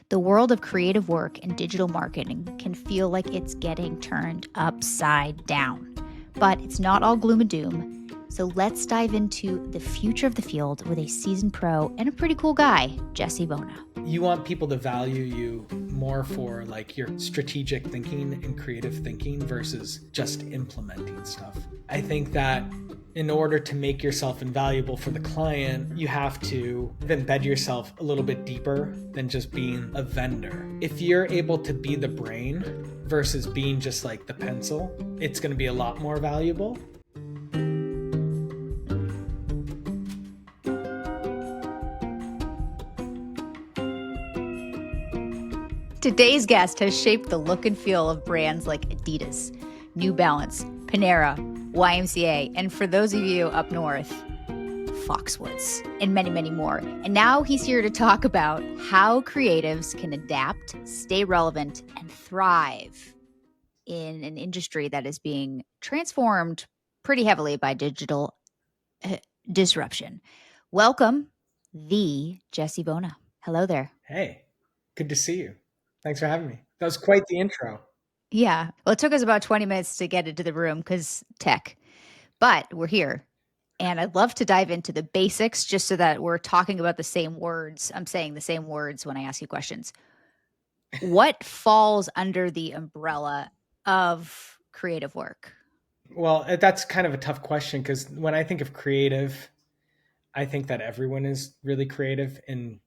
The world of creative work and digital marketing can feel like it's getting turned upside down. But it's not all gloom and doom. So let's dive into the future of the field with a seasoned pro and a pretty cool guy, Jesse Vuona. You want people to value you more for like your strategic thinking and creative thinking versus just implementing stuff. I think that in order to make yourself invaluable for the client, you have to embed yourself a little bit deeper than just being a vendor. If you're able to be the brain versus being just like the pencil, it's going to be a lot more valuable. Today's guest has shaped the look and feel of brands like Adidas, New Balance, Panera, YMCA, and for those of you up north, Foxwoods, and many, many more. And now he's here to talk about how creatives can adapt, stay relevant, and thrive in an industry that is being transformed pretty heavily by digital disruption. Welcome, the Jesse Vuona. Hello there. Hey, good to see you. Thanks for having me. That was quite the intro. Yeah. Well, it took us about 20 minutes to get into the room because tech, but we're here. And I'd love to dive into the basics just so that we're talking about the same words. I'm saying the same words when I ask you questions. What falls under the umbrella of creative work? Well, that's kind of a tough question because when I think of creative, I think that everyone is really creative in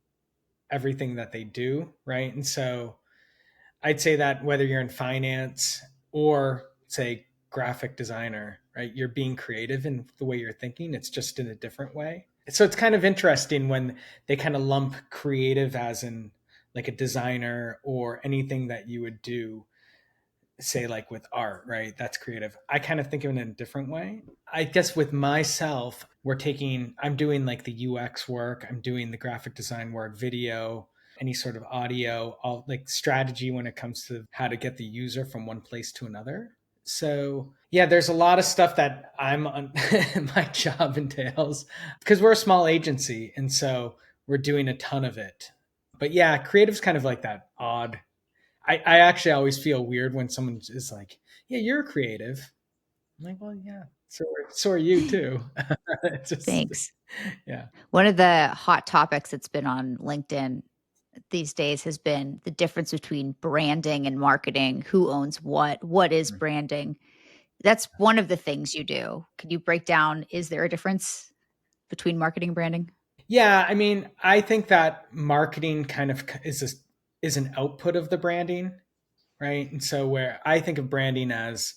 everything that they do, right? And so I'd say that whether you're in finance or say graphic designer, right, you're being creative in the way you're thinking. It's just in a different way. So it's kind of interesting when they kind of lump creative as in like a designer or anything that you would do, say like with art, right? That's creative. I kind of think of it in a different way. I guess with myself, I'm doing like the UX work, I'm doing the graphic design work, video, any sort of audio, all like strategy when it comes to how to get the user from one place to another. So yeah, there's a lot of stuff that I'm on my job entails because we're a small agency. And so we're doing a ton of it. But yeah, creative's kind of like that odd. I actually always feel weird when someone is like, yeah, you're creative. I'm like, well, yeah, so are you too. It's just, Thanks. yeah. One of the hot topics that's been on LinkedIn these days has been the difference between branding and marketing. Who owns what is branding? That's one of the things you do. Can you break down, is there a difference between marketing and branding? Yeah, I mean, I think that marketing kind of is an output of the branding, right? And so where I think of branding as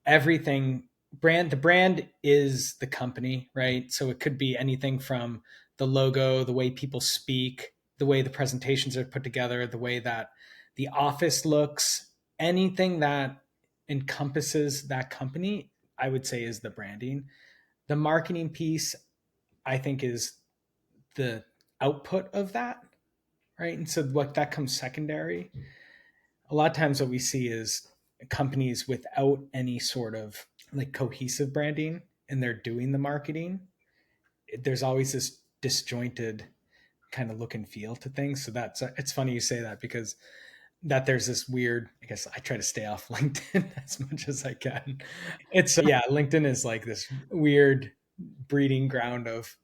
everything the brand is the company, right? So it could be anything from the logo, the way people speak, the way the presentations are put together, the way that the office looks, anything that encompasses that company, I would say is the branding. The marketing piece, I think, is the output of that, right? And so what that comes secondary. A lot of times what we see is companies without any sort of like cohesive branding and they're doing the marketing. There's always this disjointed kind of look and feel to things. So it's funny you say that because that there's this weird, I guess I try to stay off LinkedIn as much as I can. LinkedIn is like this weird breeding ground of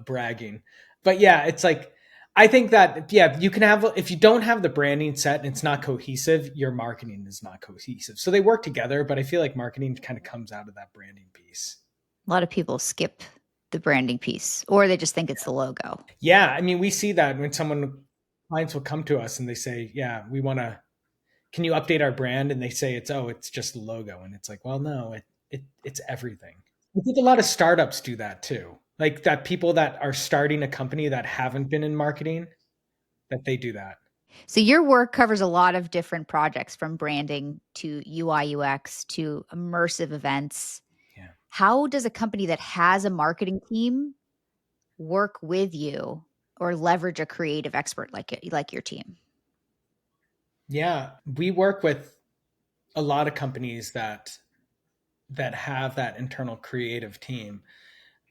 bragging. But yeah, it's like I think that you can have, if you don't have the branding set and it's not cohesive, your marketing is not cohesive. So they work together, but I feel like marketing kind of comes out of that branding piece. A lot of people skip the branding piece or they just think it's the logo. Yeah, I mean, we see that when clients will come to us and they say, yeah, can you update our brand? And they say it's just the logo. And it's like, well, no, it's everything. I think a lot of startups do that too. Like that people that are starting a company that haven't been in marketing, that they do that. So your work covers a lot of different projects from branding to UI UX to immersive events. Yeah. How does a company that has a marketing team work with you or leverage a creative expert like your team? Yeah, we work with a lot of companies that have that internal creative team.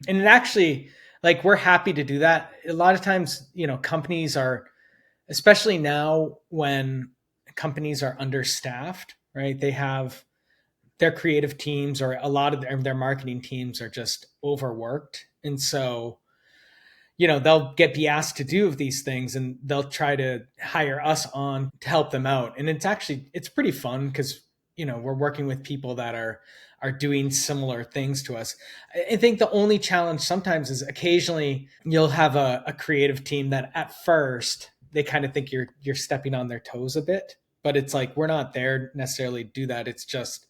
And it actually, like, we're happy to do that. A lot of times, companies are, especially now when companies are understaffed, right? They have their creative teams, or a lot of their marketing teams are just overworked. And so, they'll be asked to do these things, and they'll try to hire us on to help them out. And it's pretty fun because, we're working with people that are doing similar things to us. I think the only challenge sometimes is occasionally you'll have a creative team that at first they kind of think you're stepping on their toes a bit, but it's like, we're not there necessarily to do that. It's just,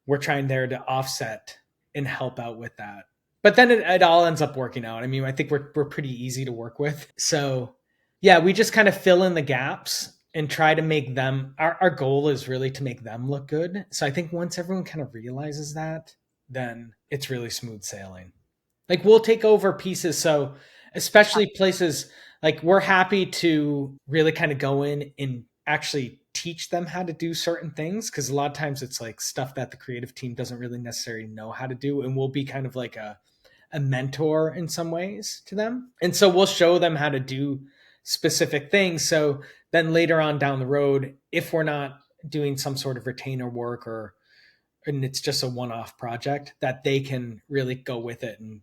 we're trying there to offset and help out with that. But then it all ends up working out. I mean, I think we're pretty easy to work with. So yeah, we just kind of fill in the gaps and try to make them, our goal is really to make them look good. So I think once everyone kind of realizes that, then it's really smooth sailing. Like, we'll take over pieces. So especially places like, we're happy to really kind of go in and actually teach them how to do certain things, because a lot of times it's like stuff that the creative team doesn't really necessarily know how to do, and we'll be kind of like a mentor in some ways to them. And so we'll show them how to do specific things. So then later on down the road, if we're not doing some sort of retainer work, and it's just a one-off project, that they can really go with it and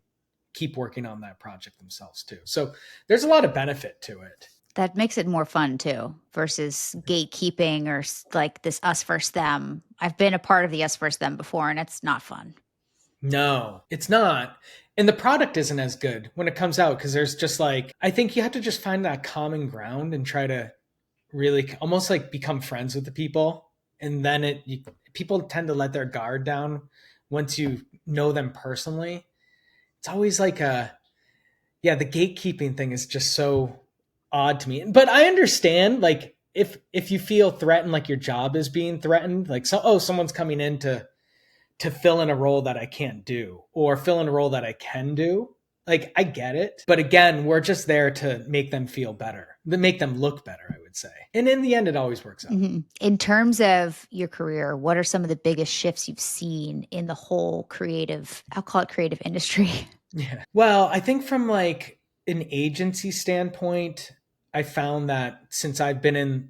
keep working on that project themselves too. So there's a lot of benefit to it. That makes it more fun too, versus gatekeeping or like this us versus them. I've been a part of the us versus them before, and it's not fun. No, it's not. And the product isn't as good when it comes out, because there's just like, I think you have to just find that common ground and try to really almost like become friends with the people. And then people tend to let their guard down once you know them personally. It's always like the gatekeeping thing is just so odd to me. But I understand, like, if you feel threatened, like your job is being threatened, like, someone's coming in to fill in a role that I can't do, or fill in a role that I can do. Like, I get it. But again, we're just there to make them feel better, to make them look better, I would say. And in the end, it always works out. Mm-hmm. In terms of your career, what are some of the biggest shifts you've seen in the whole I'll call it creative industry? Yeah. Well, I think from like an agency standpoint, I found that since I've been in,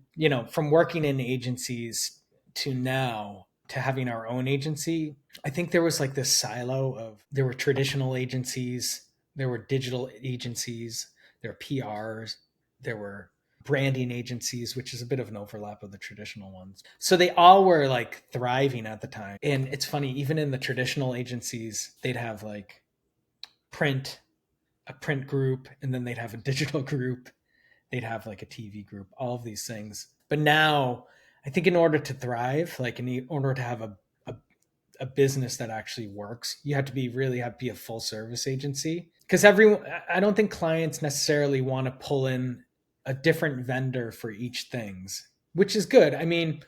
from working in agencies to now, to having our own agency, I think there was like this silo of, there were traditional agencies, there were digital agencies, there were PRs, there were branding agencies, which is a bit of an overlap of the traditional ones. So they all were like thriving at the time. And it's funny, even in the traditional agencies, they'd have like a print group, and then they'd have a digital group, they'd have like a TV group, all of these things. But now I think in order to thrive, like in order to have a business that actually works, you have to be a full service agency, because I don't think clients necessarily want to pull in a different vendor for each things, which is good. I mean,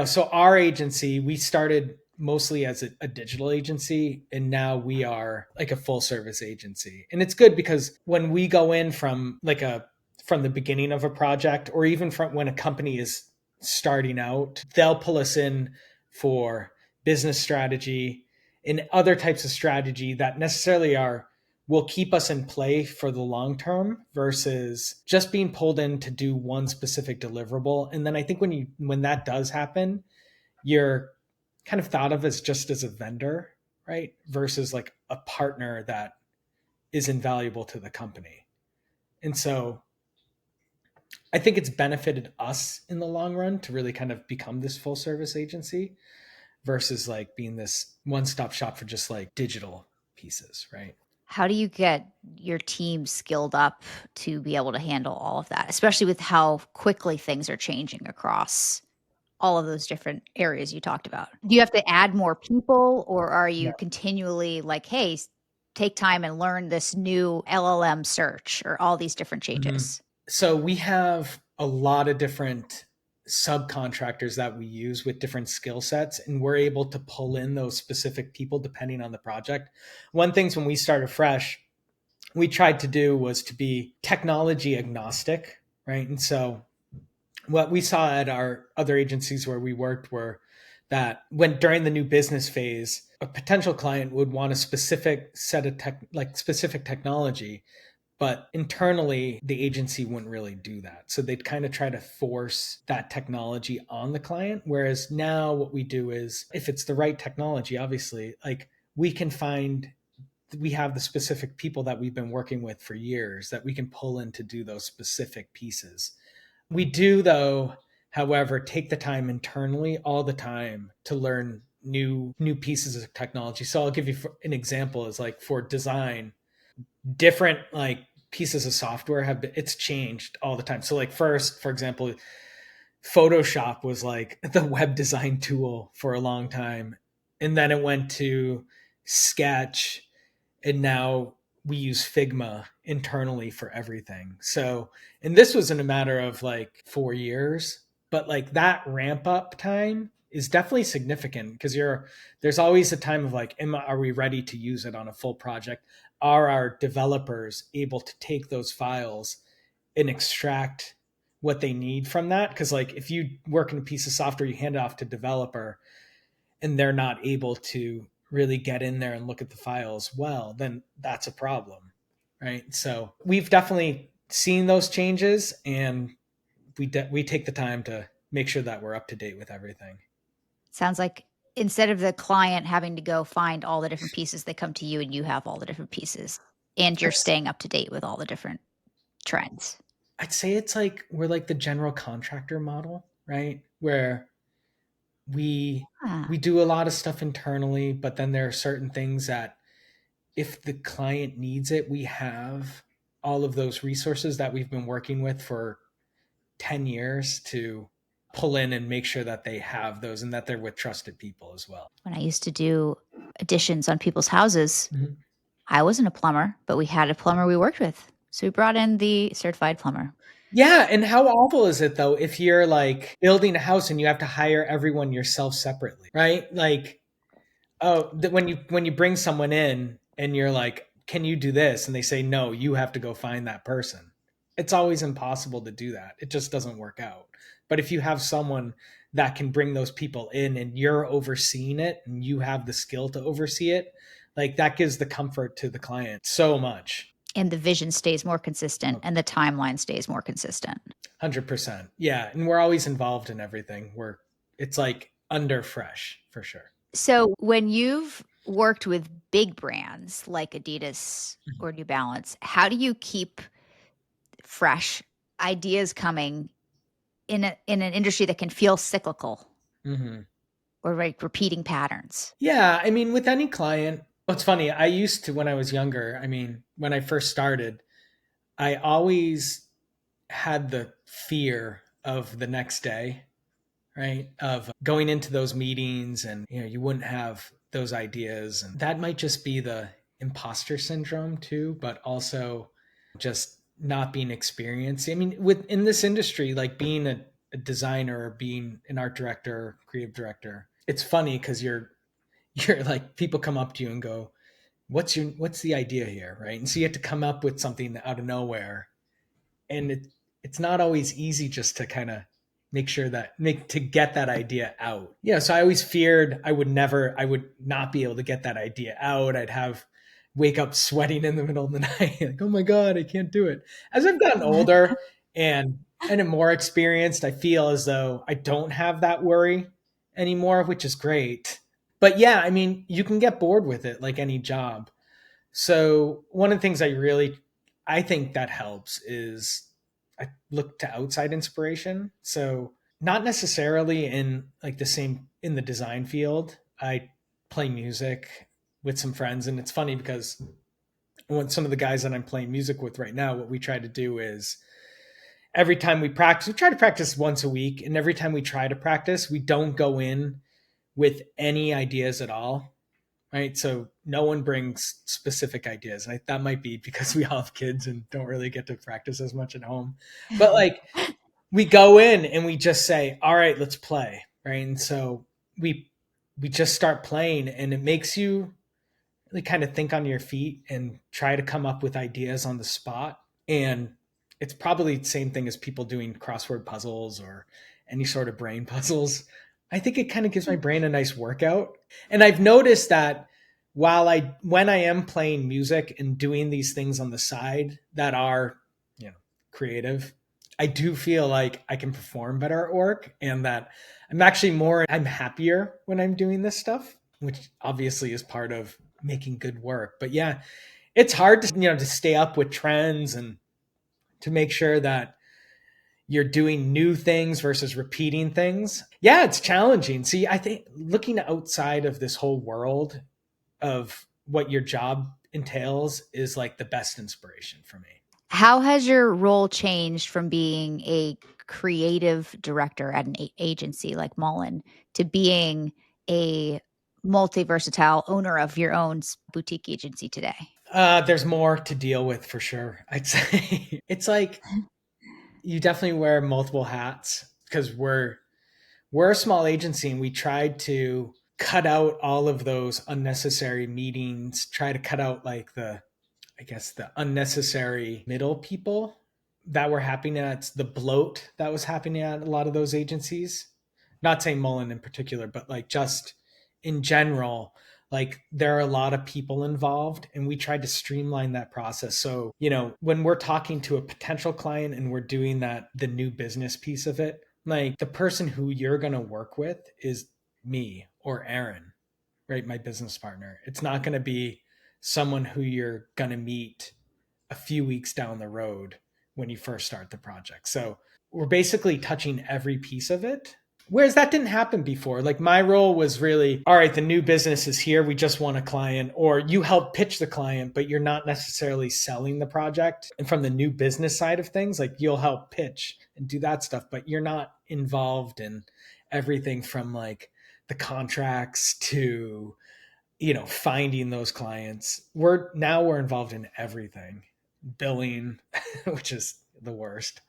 so our agency, we started mostly as a digital agency, and now we are like a full service agency. And it's good because when we go in from the beginning of a project, or even from when a company is starting out, they'll pull us in for business strategy and other types of strategy that necessarily will keep us in play for the long term, versus just being pulled in to do one specific deliverable. And then I think when that does happen, you're kind of thought of as just as a vendor, right? Versus like a partner that is invaluable to the company. And so I think it's benefited us in the long run to really kind of become this full service agency, versus like being this one-stop shop for just like digital pieces, right? How do you get your team skilled up to be able to handle all of that, especially with how quickly things are changing across all of those different areas you talked about? Do you have to add more people, or are you continually like, hey, take time and learn this new LLM search or all these different changes? So we have a lot of different subcontractors that we use with different skill sets, and we're able to pull in those specific people depending on the project. One thing when we started fresh, we tried to do was to be technology agnostic, right? And so what we saw at our other agencies where we worked were that during the new business phase, a potential client would want a specific set of specific technology, But internally, the agency wouldn't really do that. So they'd kind of try to force that technology on the client. Whereas now what we do is, if it's the right technology, obviously, like we can find, we have the specific people that we've been working with for years that we can pull in to do those specific pieces. We do, though, however, take the time internally all the time to learn new pieces of technology. So I'll give you an example is like for design, different like pieces of software it's changed all the time. So like first, for example, Photoshop was like the web design tool for a long time. And then it went to Sketch, and now we use Figma internally for everything. So, and this was in a matter of like 4 years, but like that ramp up time is definitely significant because there's always a time of like, are we ready to use it on a full project? Are our developers able to take those files and extract what they need from that? Because like if you work in a piece of software, you hand it off to developer and they're not able to really get in there and look at the files well, then that's a problem, right? So we've definitely seen those changes, and we take the time to make sure that we're up to date with everything. Sounds like instead of the client having to go find all the different pieces, they come to you and you have all the different pieces and you're That's, staying up to date with all the different trends. I'd say it's like we're like the general contractor model, right? Where we Ah, we do a lot of stuff internally, but then there are certain things that if the client needs it, we have all of those resources that we've been working with for 10 years to pull in and make sure that they have those and that they're with trusted people as well. when I used to do additions on people's houses, Mhm. I wasn't a plumber, but we had a plumber we worked with. So we brought in the certified plumber. Yeah, and how awful is it though if you're like building a house and you have to hire everyone yourself separately, right? Like, oh, when you bring someone in and you're like, "Can you do this?" and they say no, you have to go find that person. It's always impossible to do that. It just doesn't work out. But if you have someone that can bring those people in and you're overseeing it and you have the skill to oversee it, like that gives the comfort to the client so much. And the vision stays more consistent and the timeline stays more consistent. 100%. Yeah, and we're always involved in everything. It's like under fresh for sure. So when you've worked with big brands like Adidas Mhm. or New Balance, how do you keep fresh ideas coming in an industry that can feel cyclical Mhm. or like repeating patterns? Yeah, I mean, with any client, it's funny. I used to, when I was younger, I mean, when I first started, I always had the fear of the next day, right? Of going into those meetings and, you wouldn't have those ideas. And that might just be the imposter syndrome too, but also just not being experienced. I mean, in this industry, like being a designer or being an art director, creative director, it's funny because you're like people come up to you and go, what's the idea here, right? And so you have to come up with something out of nowhere, and it's not always easy just to kind of make sure that make to get that idea out. Yeah, so I always feared I would not be able to get that idea out. I'd have wake up sweating in the middle of the night like, oh my god, I can't do it. As I've gotten older and am more experienced, I feel as though I don't have that worry anymore, which is great. But yeah, I mean, you can get bored with it like any job. So one of the things I think that helps is I look to outside inspiration. So not necessarily in like the same in the design field. I play music with some friends, and it's funny because when some of the guys that I'm playing music with right now, what we try to do is every time we try to practice once a week, and every time we try to practice, we don't go in with any ideas at all, right? So no one brings specific ideas. And that might be because we all have kids and don't really get to practice as much at home. But like we go in and we just say, all right, let's play. Right. And so we we just start playing, and it makes you really kind of think on your feet and try to come up with ideas on the spot. And it's probably the same thing as people doing crossword puzzles or any sort of brain puzzles. I think it kind of gives my brain a nice workout. And I've noticed that when I am playing music and doing these things on the side that are, you know, creative, I do feel like I can perform better at work, and that I'm happier when I'm doing this stuff, which obviously is part of making good work. But yeah, it's hard to, to stay up with trends and to make sure that you're doing new things versus repeating things. Yeah, it's challenging. See, I think looking outside of this whole world of what your job entails is like the best inspiration for me. How has your role changed from being a creative director at an agency like Mullen to being a multi-versatile owner of your own boutique agency today? There's more to deal with for sure. I'd say it's like you definitely wear multiple hats because we're a small agency and we tried to cut out all of those unnecessary meetings, try to cut out like the unnecessary middle people that were happening at the bloat that was happening at a lot of those agencies. Not saying Mullen in particular, but like just in general, like there are a lot of people involved and we tried to streamline that process. So, when we're talking to a potential client and we're doing the new business piece of it, like the person who you're going to work with is me or Aaron, right? My business partner. It's not going to be someone who you're going to meet a few weeks down the road when you first start the project. So we're basically touching every piece of it. Whereas that didn't happen before. Like my role was really, all right, the new business is here. We just want a client, or you help pitch the client, but you're not necessarily selling the project. And from the new business side of things, like you'll help pitch and do that stuff, but you're not involved in everything from like the contracts to, finding those clients. We're involved in everything, billing, which is the worst,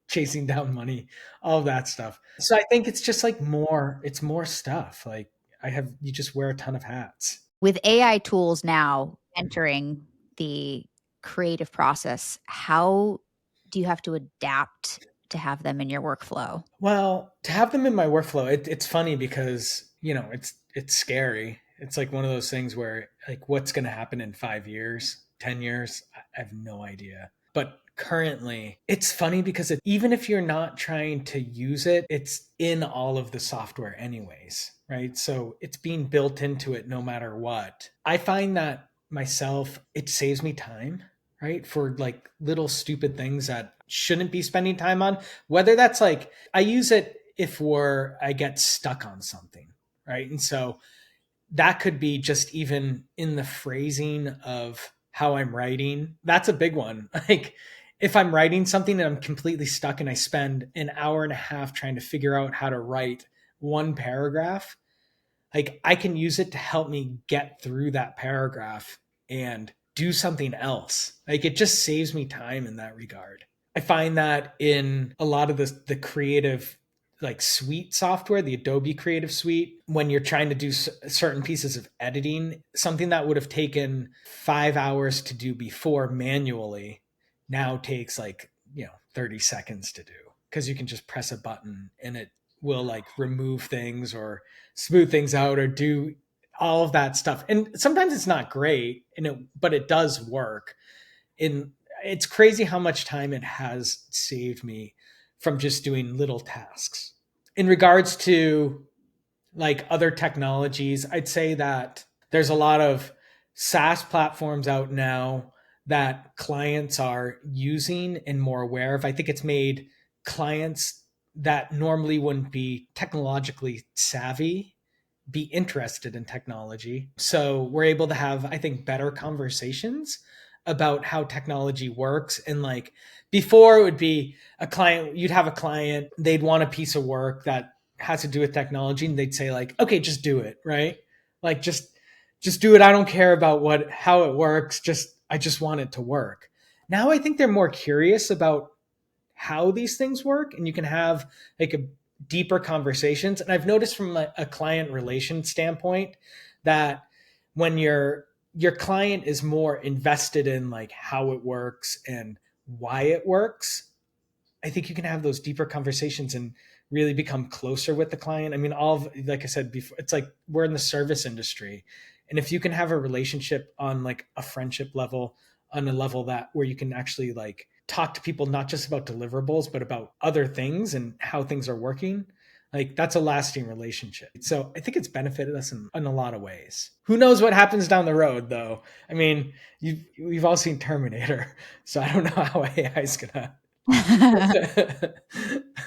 chasing down money, all of that stuff. So I think it's just like it's more stuff. Like you just wear a ton of hats. With AI tools now entering the creative process, how do you have to adapt to have them in your workflow? Well, to have them in my workflow, it's funny because, it's scary. It's like one of those things where like what's going to happen in 5 years, 10 years, I have no idea. But currently, it's funny because even if you're not trying to use it, it's in all of the software anyways, right? So it's being built into it no matter what. I find that myself, it saves me time, right? For like little stupid things that shouldn't be spending time on. Whether that's like, I use it if I get stuck on something, right? And so that could be just even in the phrasing of how I'm writing. That's a big one. Like if I'm writing something and I'm completely stuck and I spend an hour and a half trying to figure out how to write one paragraph, like I can use it to help me get through that paragraph and do something else. Like it just saves me time in that regard. I find that in a lot of the creative like suite software, the Adobe Creative Suite, when you're trying to do certain pieces of editing, something that would have taken 5 hours to do before manually now takes like, 30 seconds to do because you can just press a button and it will like remove things or smooth things out or do all of that stuff. And sometimes it's not great but it does work. And it's crazy how much time it has saved me from just doing little tasks. In regards to like other technologies, I'd say that there's a lot of SaaS platforms out now that clients are using and more aware of. I think it's made clients that normally wouldn't be technologically savvy be interested in technology. So we're able to have, I think, better conversations about how technology works. And like before, it would be you'd have a client, they'd want a piece of work that has to do with technology, and they'd say, like, okay, just do it, right? Like just do it. I don't care about how it works. I just want it to work. Now I think they're more curious about how these things work, and you can have like a deeper conversations. And I've noticed from a client relation standpoint that when your client is more invested in like how it works and why it works, I think you can have those deeper conversations and really become closer with the client. I mean, like I said before, it's like we're in the service industry. And if you can have a relationship on like a friendship level, on a level that where you can actually like talk to people not just about deliverables but about other things and how things are working, like that's a lasting relationship. So I think it's benefited us in a lot of ways. Who knows what happens down the road though? I mean, we've all seen Terminator, so I don't know how AI is gonna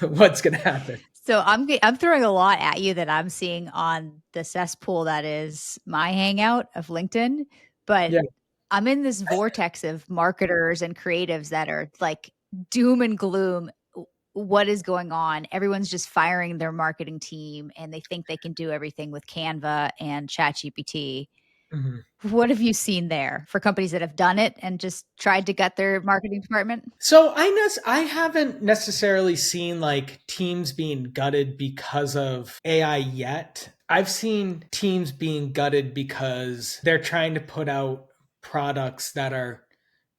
what's gonna happen. So I'm throwing a lot at you that I'm seeing on the cesspool that is my hangout of LinkedIn, but Yeah. I'm in this vortex of marketers and creatives that are like doom and gloom. What is going on? Everyone's just firing their marketing team and they think they can do everything with Canva and ChatGPT. Mhm. What have you seen there for companies that have done it and just tried to gut their marketing department? So I haven't necessarily seen like teams being gutted because of AI yet. I've seen teams being gutted because they're trying to put out products that are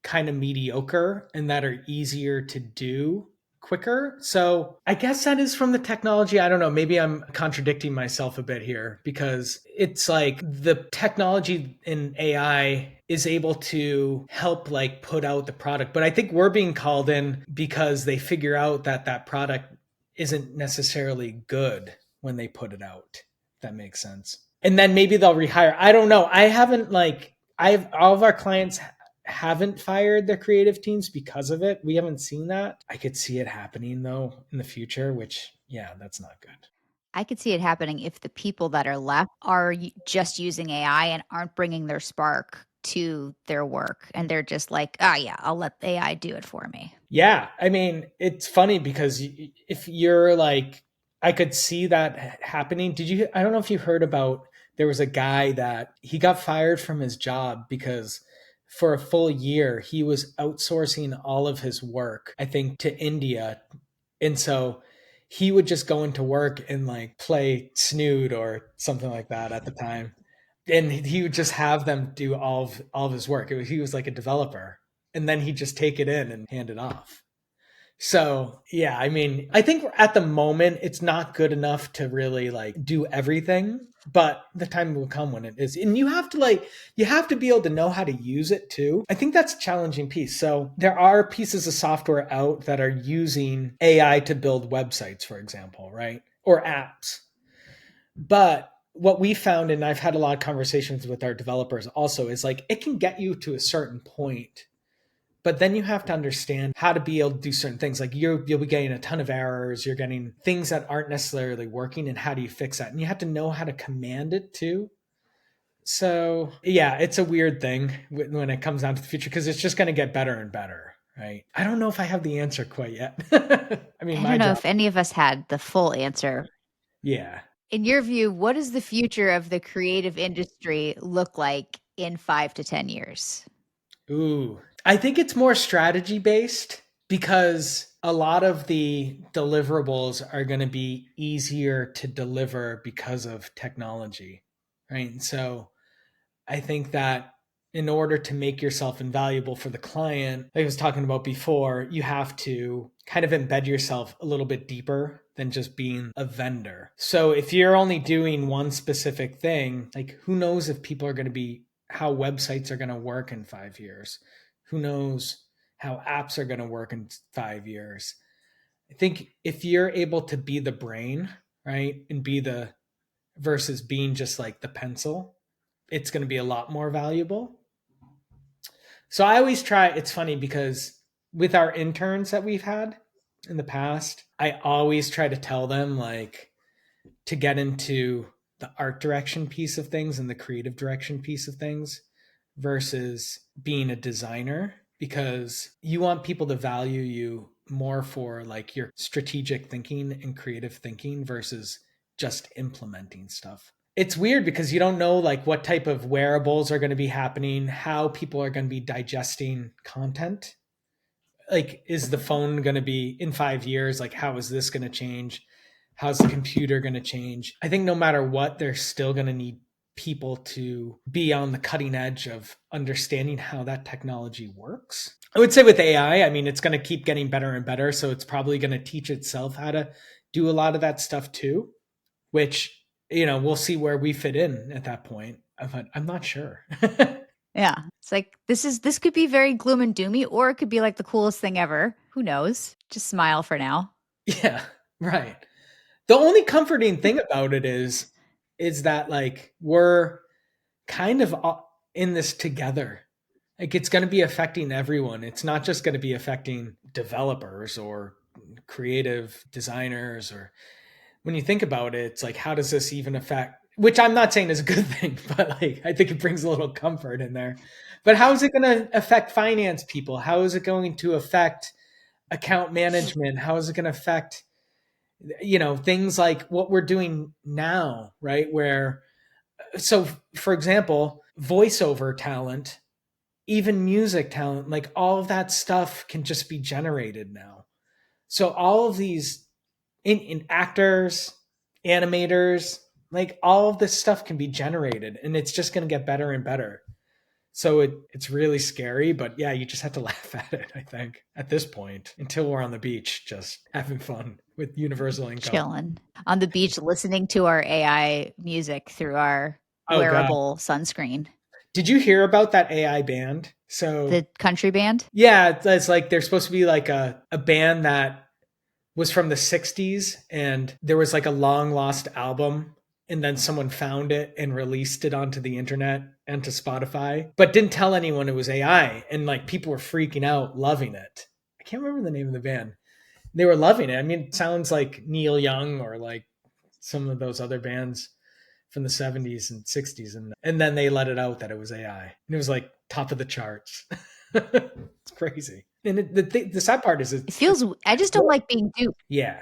kind of mediocre and that are easier to do quicker. So I guess that is from the technology. I don't know. Maybe I'm contradicting myself a bit here because it's like the technology in AI is able to help like put out the product. But I think we're being called in because they figure out that that product isn't necessarily good when they put it out. If that makes sense. And then maybe they'll rehire. I don't know. I haven't like I've all of our clients haven't fired their creative teams because of it. We haven't seen that. I could see it happening though in the future, which yeah, that's not good. I could see it happening if the people that are left are just using AI and aren't bringing their spark to their work. And they're just like, oh, yeah, I'll let AI do it for me. Yeah, I mean, it's funny because if you're like, I could see that happening. Did you? I don't know if you heard about. There was a guy that he got fired from his job because for a full year he was outsourcing all of his work, I think, to India, and so he would just go into work and like play snood or something like that at the time, and he would just have them do all of his work. He was like a developer, and then he'd just take it in and hand it off. So yeah, I mean, I think at the moment it's not good enough to really like do everything, but the time will come when it is. And you have to be able to know how to use it too. I think that's a challenging piece. So there are pieces of software out that are using AI to build websites, for example, right? Or apps. But what we found, and I've had a lot of conversations with our developers also, is like it can get you to a certain point, but then you have to understand how to be able to do certain things. Like you'll be getting a ton of errors, you're getting things that aren't necessarily working, and how do you fix that? And you have to know how to command it too. So yeah, it's a weird thing when it comes down to the future because it's just going to get better and better, right? I don't know if I have the answer quite yet. I mean, I my don't know job. if any of us had the full answer. Yeah. In your view, what does the future of the creative industry look like in 5 to 10 years? Ooh, I think it's more strategy based because a lot of the deliverables are going to be easier to deliver because of technology, right? And so I think that in order to make yourself invaluable for the client, like I was talking about before, you have to kind of embed yourself a little bit deeper than just being a vendor. So if you're only doing one specific thing, like who knows if people are going to be how websites are going to work in 5 years? Who knows how apps are going to work in 5 years? I think if you're able to be the brain, right, and be the versus being just like the pencil, it's going to be a lot more valuable. So I always try, it's funny because with our interns that we've had in the past, I always try to tell them like to get into the art direction piece of things and the creative direction piece of things versus being a designer because you want people to value you more for like your strategic thinking and creative thinking versus just implementing stuff. It's weird because you don't know like what type of wearables are going to be happening, how people are going to be digesting content. Like, is the phone going to be in 5 years? Like, how is this going to change? How's the computer going to change? I think no matter what, they're still going to need people to be on the cutting edge of understanding how that technology works. I would say with AI, I mean, it's going to keep getting better and better. So it's probably going to teach itself how to do a lot of that stuff too, which, we'll see where we fit in at that point. I'm not sure. Yeah. It's like this could be very gloom and doomy, or it could be like the coolest thing ever. Who knows? Just smile for now. Yeah, right. The only comforting thing about it is that like we're kind of in this together. Like it's going to be affecting everyone. It's not just going to be affecting developers or creative designers or when you think about it, it's like how does this even affect, which I'm not saying is a good thing, but like I think it brings a little comfort in there. But how is it going to affect finance people? How is it going to affect account management? How is it going to affect things like what we're doing now, right? Where so for example, voiceover talent, even music talent, like all of that stuff can just be generated now. So all of these in actors, animators, like all of this stuff can be generated and it's just going to get better and better. So it's really scary, but yeah, you just have to laugh at it, I think, at this point, until we're on the beach just having fun with universal income. Chilling on the beach, listening to our AI music through our Oh God. wearable sunscreen. Did you hear about that AI band? So The country band? yeah, it's like they're supposed to be like a band that was from the 60s and there was like a long lost album and then someone found it and released it onto the internet and to Spotify, but didn't tell anyone it was AI and like people were freaking out, loving it. I can't remember the name of the band. They were loving it. I mean, it sounds like Neil Young or like some of those other bands from the 70s and 60s and then they let it out that it was AI and it was like top of the charts. It's crazy. And the sad part is It feels I just don't like being duped. yeah.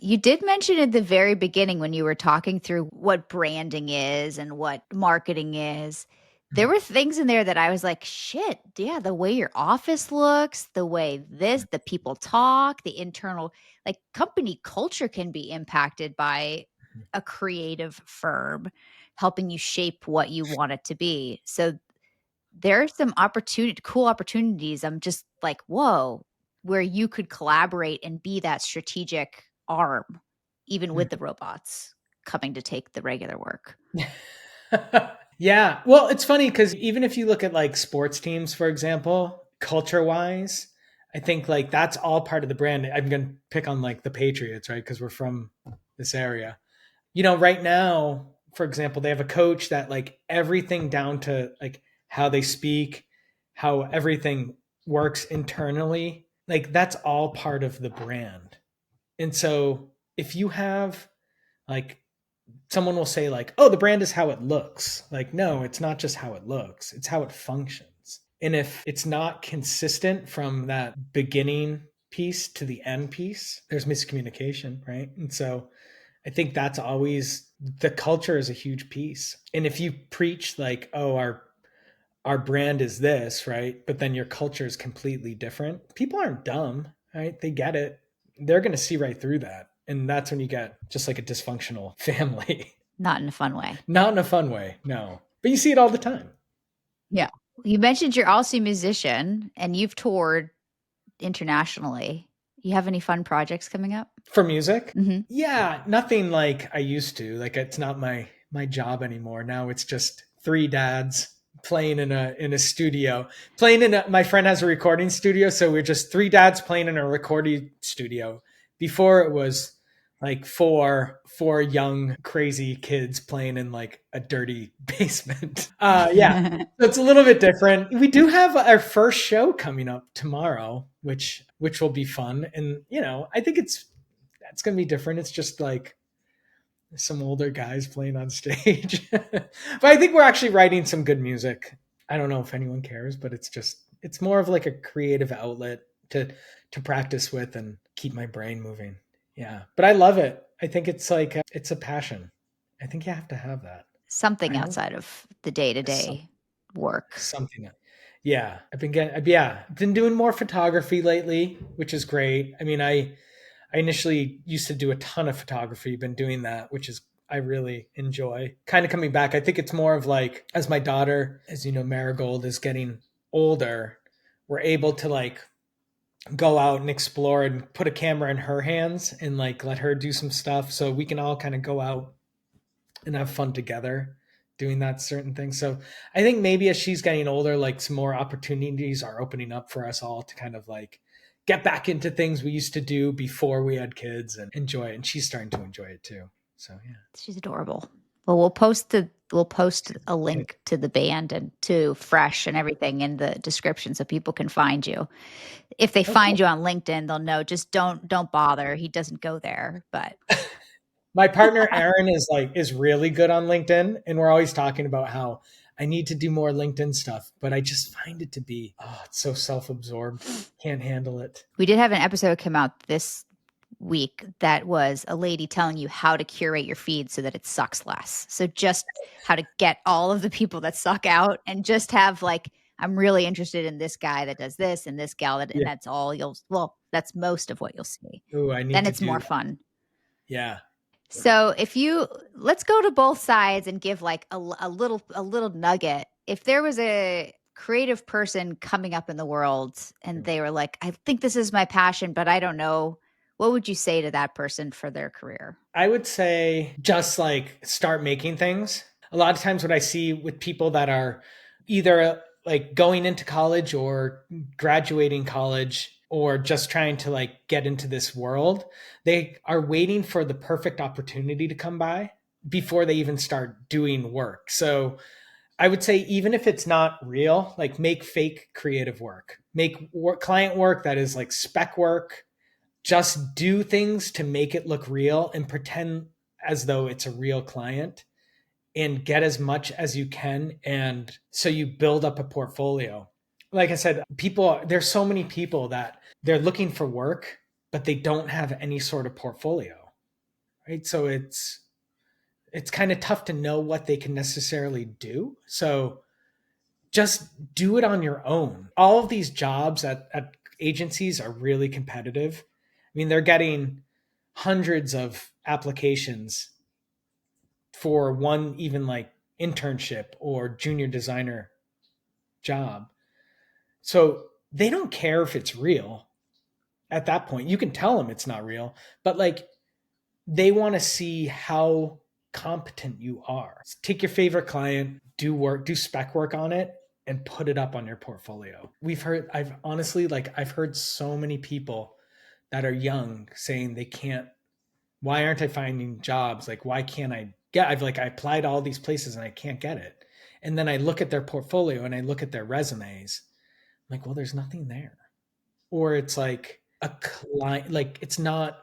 You did mention at the very beginning when you were talking through what branding is and what marketing is. There were things in there that I was like, shit, yeah, the way your office looks, the people talk, the internal, like company culture can be impacted by a creative firm helping you shape what you want it to be. So there are some cool opportunities. I'm just like, whoa, where you could collaborate and be that strategic arm, even with the robots coming to take the regular work. Yeah. Well, it's funny because even if you look at like sports teams, for example, culture wise, I think like that's all part of the brand. I'm going to pick on like the Patriots, right? Because we're from this area. Right now, for example, they have a coach that like everything down to like how they speak, how everything works internally, like that's all part of the brand. And so if you have like someone will say like, "Oh, the brand is how it looks." Like, no, it's not just how it looks. It's how it functions. And if it's not consistent from that beginning piece to the end piece, there's miscommunication, right? And so I think that's always the culture is a huge piece. And if you preach like, "Oh, our brand is this," right? But then your culture is completely different. People aren't dumb, right? They get it. They're going to see right through that. And that's when you get just like a dysfunctional family. Not in a fun way. Not in a fun way, no. But you see it all the time. Yeah. You mentioned you're also a musician and you've toured internationally. You have any fun projects coming up? For music? Mm-hmm. Yeah, nothing like I used to. Like it's not my job anymore. Now it's just three dads playing in a studio. My friend has a recording studio, so we're just three dads playing in a recording studio. Before it was like four young crazy kids playing in like a dirty basement. Yeah. So it's a little bit different. We do have our first show coming up tomorrow, which will be fun. And I think that's going to be different. It's just like some older guys playing on stage. But I think we're actually writing some good music. I don't know if anyone cares, but it's more of like a creative outlet to practice with and keep my brain moving. Yeah. But I love it. I think it's like it's a passion. I think you have to have that. Something I hope outside of the day-to-day work. something. Yeah. I've been doing more photography lately, which is great. I mean, I initially used to do a ton of photography, been doing that, which is I really enjoy. Kind of coming back. I think it's more of like as my daughter, as you know, Marigold is getting older, we're able to like go out and explore and put a camera in her hands and like let her do some stuff so we can all kind of go out and have fun together doing that certain thing. So I think maybe as she's getting older, like some more opportunities are opening up for us all to kind of like get back into things we used to do before we had kids and enjoy it. And she's starting to enjoy it too. So yeah. She's adorable. Well, we'll post a link to the band and to Fresh and everything in the description so people can find you. If they Oh, find cool. you on LinkedIn, they'll know. Just don't bother. He doesn't go there. But My partner Aaron is really good on LinkedIn, and we're always talking about how I need to do more LinkedIn stuff, but I just find it to be it's so self-absorbed. Can't handle it. we did have an episode come out this week that was a lady telling you how to curate your feed so that it sucks less. So just how to get all of the people that suck out and just have like, I'm really interested in this guy that does this and this gal that, and Yeah. that's all that's most of what you'll see. Ooh, I need Then to it's do more that. fun. Yeah. So let's go to both sides and give like a little nugget. If there was a creative person coming up in the world and they were like, I think this is my passion, but I don't know, what would you say to that person for their career? I would say just like start making things. A lot of times, what I see with people that are either like going into college or graduating college or just trying to like get into this world, they are waiting for the perfect opportunity to come by before they even start doing work. So I would say, even if it's not real, like make fake creative work, make work, client work that is like spec work, just do things to make it look real and pretend as though it's a real client and get as much as you can. And so you build up a portfolio. Like I said, there's so many people that they're looking for work, but they don't have any sort of portfolio, right? So it's kind of tough to know what they can necessarily do. So just do it on your own. All of these jobs at agencies are really competitive. I mean, they're getting hundreds of applications for one, even like internship or junior designer job. So they don't care if it's real at that point. You can tell them it's not real, but like they want to see how competent you are. Take your favorite client, do spec work on it, and put it up on your portfolio. I've heard so many people that are young saying they can't, why aren't I finding jobs? Like, why can't I applied all these places and I can't get it. And then I look at their portfolio and I look at their resumes. I'm like, well, there's nothing there. Or it's like a client, like it's not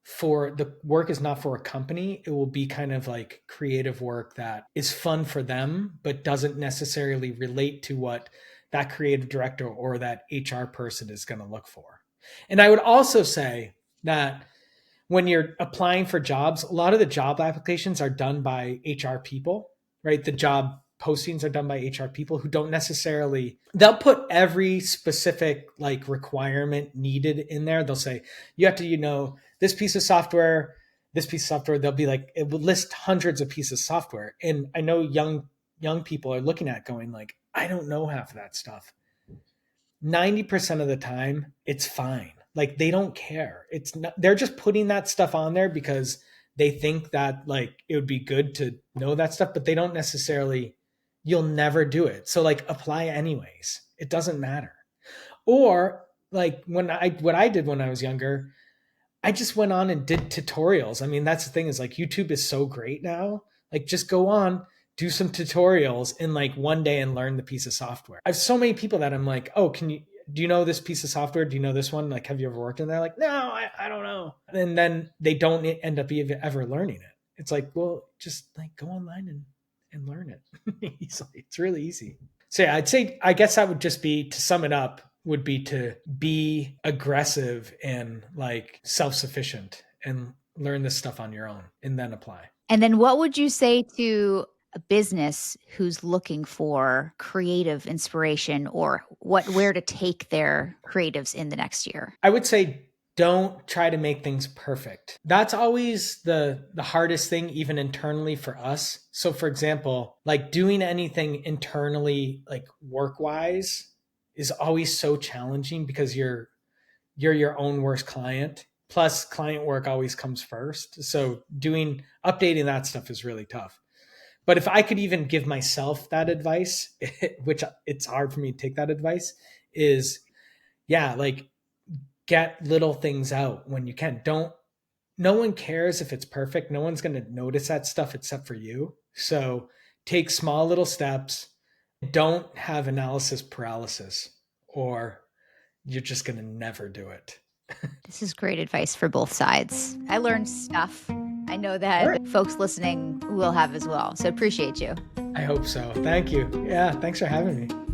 for the work is not for a company. It will be kind of like creative work that is fun for them, but doesn't necessarily relate to what that creative director or that HR person is going to look for. And I would also say that when you're applying for jobs, a lot of the job applications are done by HR people, right? The job postings are done by HR people who don't necessarily, they'll put every specific like requirement needed in there. They'll say, you have to, this piece of software, they'll be like, it will list hundreds of pieces of software. And I know young people are looking at going like, I don't know half of that stuff. 90% of the time it's fine. Like they don't care. It's not, they're just putting that stuff on there because they think that like it would be good to know that stuff, but they don't necessarily, you'll never do it. So like apply anyways. It doesn't matter. Or like what I did when I was younger, I just went on and did tutorials. I mean, that's the thing is like YouTube is so great now. Like just go on, do some tutorials in like one day and learn the piece of software. I have so many people that I'm like, oh, do you know this piece of software? Do you know this one? Like, have you ever worked in there? Like, no, I don't know. And then they don't end up ever learning it. It's like, well, just like go online and learn it easily. It's really easy. So yeah, I guess that would just be, to sum it up, would be to be aggressive and like self-sufficient and learn this stuff on your own and then apply. And then what would you say to a business who's looking for creative inspiration or where to take their creatives in the next year? I would say don't try to make things perfect. That's always the hardest thing, even internally for us. So for example, like doing anything internally, like work wise, is always so challenging because you're your own worst client. Plus client work always comes first. So updating that stuff is really tough. But if I could even give myself that advice, which it's hard for me to take that advice, is yeah, like get little things out when you can. Don't No one cares if it's perfect. No one's going to notice that stuff except for you. So take small little steps. Don't have analysis paralysis, or you're just going to never do it. This is great advice for both sides. I learned stuff. I know All that right. folks listening will have as well. So appreciate you. I hope so. Thank you. Yeah, thanks for having me.